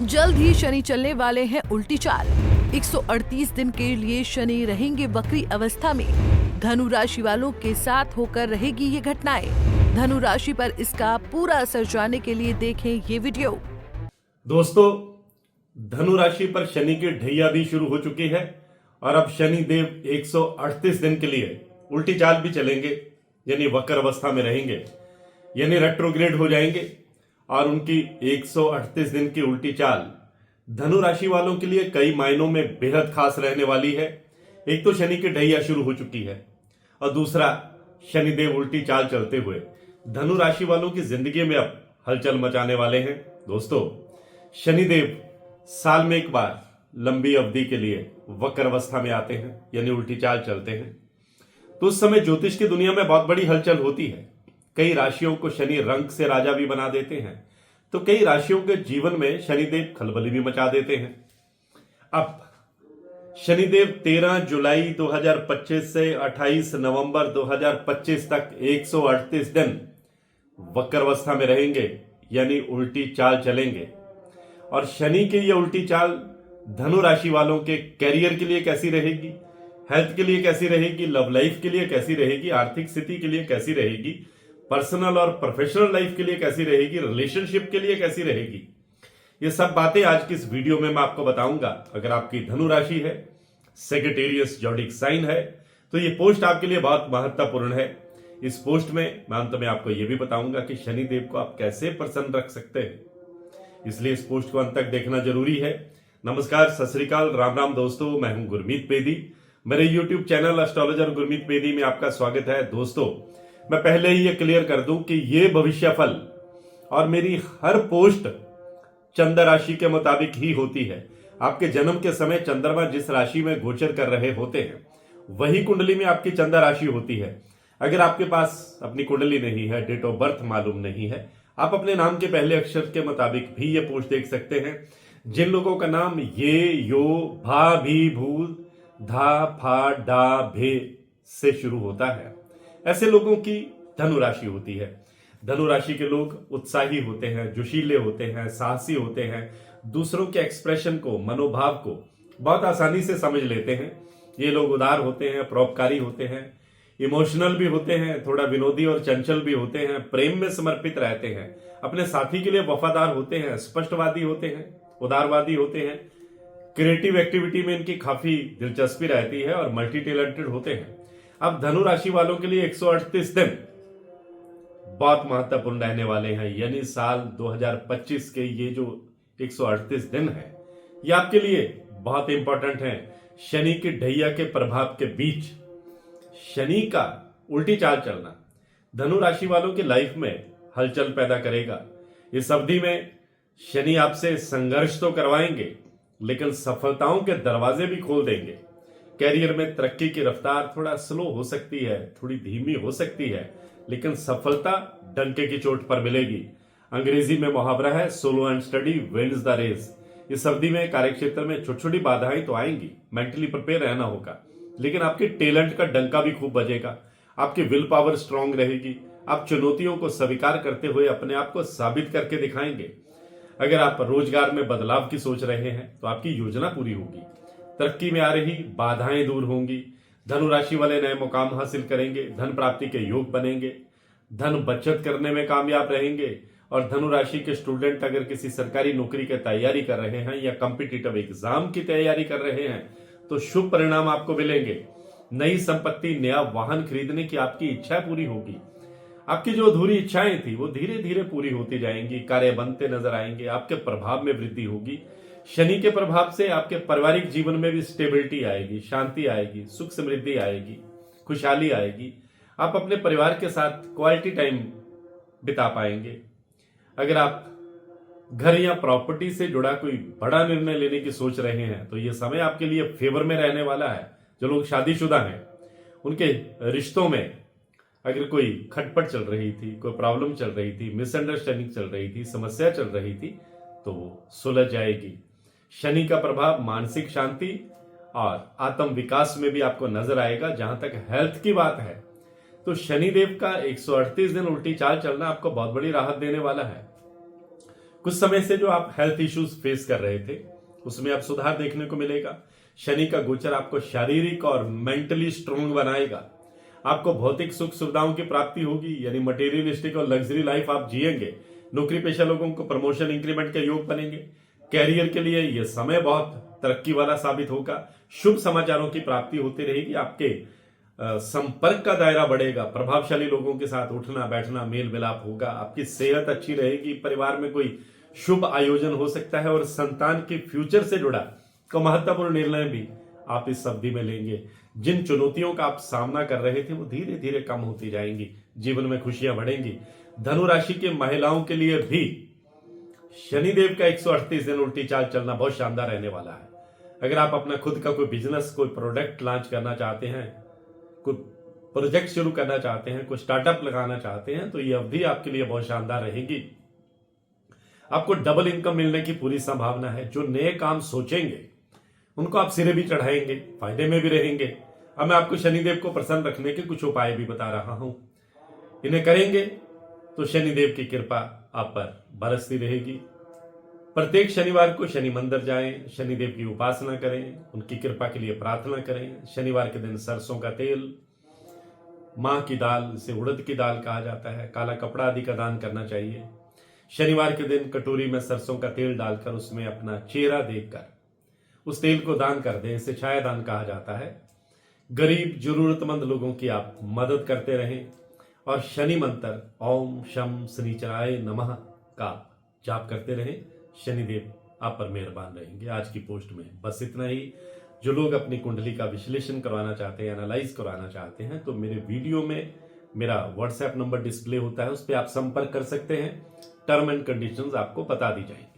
जल्द ही शनि चलने वाले हैं उल्टी चाल। 138 दिन के लिए शनि रहेंगे वक्री अवस्था में। धनु राशि वालों के साथ होकर रहेगी ये घटनाएं। धनु राशि पर इसका पूरा असर जानने के लिए देखें ये वीडियो। दोस्तों, धनु राशि पर शनि की ढैया भी शुरू हो चुकी है और अब शनि देव 138 दिन के लिए उल्टी चाल भी चलेंगे, यानी वक्र अवस्था में रहेंगे, यानी रेट्रोग्रेड हो जाएंगे। और उनकी 138 दिन की उल्टी चाल धनु राशि वालों के लिए कई मायनों में बेहद खास रहने वाली है। एक तो शनि की ढैया शुरू हो चुकी है और दूसरा शनिदेव उल्टी चाल चलते हुए धनु राशि वालों की जिंदगी में अब हलचल मचाने वाले हैं। दोस्तों, शनिदेव साल में एक बार लंबी अवधि के लिए वक्र अवस्था में आते हैं, यानी उल्टी चाल चलते हैं। तो उस समय ज्योतिष की दुनिया में बहुत बड़ी हलचल होती है। कई राशियों को शनि रंग से राजा भी बना देते हैं, तो कई राशियों के जीवन में शनिदेव खलबली भी मचा देते हैं। अब शनिदेव 13 जुलाई 2025 से 28 नवंबर 2025 तक 138 दिन वक्र अवस्था में रहेंगे, यानी उल्टी चाल चलेंगे। और शनि की यह उल्टी चाल धनु राशि वालों के कैरियर के लिए कैसी रहेगी, हेल्थ के लिए कैसी रहेगी, लव लाइफ के लिए कैसी रहेगी, आर्थिक स्थिति के लिए कैसी रहेगी, पर्सनल और प्रोफेशनल लाइफ के लिए कैसी रहेगी, रिलेशनशिप के लिए कैसी रहेगी, ये सब बातें आज की इस वीडियो में मैं आपको बताऊंगा। अगर आपकी धनु राशि है, सेजिटेरियस ज़ोडिक साइन है, तो ये पोस्ट आपके लिए बहुत महत्वपूर्ण है। इस पोस्ट में मैं अंत में आपको ये भी बताऊंगा कि शनिदेव को आप कैसे प्रसन्न रख सकते हैं, इसलिए इस पोस्ट को अंत तक देखना जरूरी है। नमस्कार, सत श्री अकाल, राम राम दोस्तों, मैं हूं गुरमीत बेदी। मेरे YouTube channel astrologer Gurmeet Bedi में आपका स्वागत है। दोस्तों, मैं पहले ही ये क्लियर कर दूं कि ये भविष्यफल और मेरी हर पोस्ट चंद्र राशि के मुताबिक ही होती है। आपके जन्म के समय चंद्रमा जिस राशि में गोचर कर रहे होते हैं, वही कुंडली में आपकी चंद्र राशि होती है। अगर आपके पास अपनी कुंडली नहीं है, डेट ऑफ बर्थ मालूम नहीं है, आप अपने नाम के पहले अक्षर के मुताबिक भी ये पोस्ट देख सकते हैं। जिन लोगों का नाम ये, यो, भा, भी, भू, धा, फा, डा, भे से शुरू होता है, ऐसे लोगों की धनु राशि होती है। धनु राशि के लोग उत्साही होते हैं, जोशीले होते हैं, साहसी होते हैं, दूसरों के एक्सप्रेशन को, मनोभाव को बहुत आसानी से समझ लेते हैं। ये लोग उदार होते हैं, परोपकारी होते हैं, इमोशनल भी होते हैं, थोड़ा विनोदी और चंचल भी होते हैं, प्रेम में समर्पित रहते हैं, अपने साथी के लिए वफादार होते हैं, स्पष्टवादी होते हैं, उदारवादी होते हैं, क्रिएटिव एक्टिविटी में इनकी काफी दिलचस्पी रहती है और मल्टी टैलेंटेड होते हैं। अब धनु राशि वालों के लिए 138 दिन बहुत महत्वपूर्ण रहने वाले हैं, यानी साल 2025 के ये जो 138 दिन है, ये आपके लिए बहुत इंपॉर्टेंट है। शनि की ढैया के प्रभाव के बीच शनि का उल्टी चाल चलना धनु राशि वालों की लाइफ में हलचल पैदा करेगा। इस अवधि में शनि आपसे संघर्ष तो करवाएंगे, लेकिन सफलताओं के दरवाजे भी खोल देंगे। कैरियर में तरक्की की रफ्तार थोड़ा स्लो हो सकती है, थोड़ी धीमी हो सकती है, लेकिन सफलता डंके की चोट पर मिलेगी। अंग्रेजी में मुहावरा है, slow and steady wins the race. इस अवधि में कार्यक्षेत्र में छोटी छोटी बाधाएं तो आएंगी, मेंटली प्रिपेयर रहना होगा, लेकिन आपके टैलेंट का डंका भी खूब बजेगा। आपकी विल पावर स्ट्रांग रहेगी। आप चुनौतियों को स्वीकार करते हुए अपने आप को साबित करके दिखाएंगे। अगर आप रोजगार में बदलाव की सोच रहे हैं तो आपकी योजना पूरी होगी। तरक्की में आ रही बाधाएं दूर होंगी। धनु राशि वाले नए मुकाम हासिल करेंगे, धन प्राप्ति के योग बनेंगे, धन बचत करने में कामयाब रहेंगे। और धनु राशि के स्टूडेंट अगर किसी सरकारी नौकरी की तैयारी कर रहे हैं या कॉम्पिटिटिव एग्जाम की तैयारी कर रहे हैं, तो शुभ परिणाम आपको मिलेंगे। नई संपत्ति, नया वाहन खरीदने की आपकी इच्छा पूरी होगी। आपकी जो अधूरी इच्छाएं थी वो धीरे धीरे पूरी होती जाएंगी, कार्य बनते नजर आएंगे, आपके प्रभाव में वृद्धि होगी। शनि के प्रभाव से आपके पारिवारिक जीवन में भी स्टेबिलिटी आएगी, शांति आएगी, सुख समृद्धि आएगी, खुशहाली आएगी। आप अपने परिवार के साथ क्वालिटी टाइम बिता पाएंगे। अगर आप घर या प्रॉपर्टी से जुड़ा कोई बड़ा निर्णय लेने की सोच रहे हैं, तो यह समय आपके लिए फेवर में रहने वाला है। जो लोग शादीशुदा हैं, उनके रिश्तों में अगर कोई खटपट चल रही थी, कोई प्रॉब्लम चल रही थी, मिसअंडरस्टैंडिंग चल रही थी, समस्या चल रही थी, तो वो सुलझ जाएगी। शनि का प्रभाव मानसिक शांति और आत्म विकास में भी आपको नजर आएगा। जहां तक हेल्थ की बात है, तो शनिदेव का 138 दिन उल्टी चाल चलना आपको बहुत बड़ी राहत देने वाला है। कुछ समय से जो आप हेल्थ इश्यूज फेस कर रहे थे उसमें अब सुधार देखने को मिलेगा। शनि का गोचर आपको शारीरिक और मेंटली स्ट्रांग बनाएगा। आपको भौतिक सुख सुविधाओं की प्राप्ति होगी, यानी मटेरियलिस्टिक और लग्जरी लाइफ आप जिएंगे। नौकरी पेशा लोगों को प्रमोशन इंक्रीमेंट के योग बनेंगे। कैरियर के लिए यह समय बहुत तरक्की वाला साबित होगा। शुभ समाचारों की प्राप्ति होती रहेगी। आपके संपर्क का दायरा बढ़ेगा। प्रभावशाली लोगों के साथ उठना बैठना मेल मिलाप होगा। आपकी सेहत अच्छी रहेगी। परिवार में कोई शुभ आयोजन हो सकता है और संतान के फ्यूचर से जुड़ा को महत्वपूर्ण निर्णय भी आप इस अवधि में लेंगे। जिन चुनौतियों का आप सामना कर रहे थे वो धीरे धीरे कम होती जाएंगी। जीवन में खुशियां बढ़ेंगी। धनु राशि के महिलाओं के लिए भी शनिदेव का 138 दिन उल्टी चाल चलना बहुत शानदार रहने वाला है। अगर आप अपना खुद का कोई बिजनेस, कोई प्रोडक्ट लॉन्च करना चाहते हैं, कोई प्रोजेक्ट शुरू करना चाहते हैं, कोई स्टार्टअप लगाना चाहते हैं, तो ये अवधि आपके लिए बहुत शानदार रहेगी। आपको डबल इनकम मिलने की पूरी संभावना है। जो नए काम सोचेंगे उनको आप सिरे भी चढ़ाएंगे, फायदे में भी रहेंगे। अब मैं आपको शनिदेव को प्रसन्न रखने के कुछ उपाय भी बता रहा हूं। इन्हें करेंगे तो शनिदेव की कृपा आप पर बरसती रहेगी। प्रत्येक शनिवार को शनि मंदिर जाएं, शनिदेव की उपासना करें, उनकी कृपा के लिए प्रार्थना करें। शनिवार के दिन सरसों का तेल, माह की दाल, इसे उड़द की दाल कहा जाता है, काला कपड़ा आदि का दान करना चाहिए। शनिवार के दिन कटोरी में सरसों का तेल डालकर उसमें अपना चेहरा देखकर उस तेल को दान कर दें। इसे छाया दान कहा जाता है। गरीब जरूरतमंद लोगों की आप मदद करते रहें और शनि मंत्र ओम शम शनिचराय नमः का जाप करते रहें। शनिदेव आप पर मेहरबान रहेंगे। आज की पोस्ट में बस इतना ही। जो लोग अपनी कुंडली का विश्लेषण करवाना चाहते हैं, एनालाइज करवाना चाहते हैं, तो मेरे वीडियो में मेरा व्हाट्सएप नंबर डिस्प्ले होता है, उस पर आप संपर्क कर सकते हैं। टर्म एंड कंडीशंस आपको बता दी जाएंगी।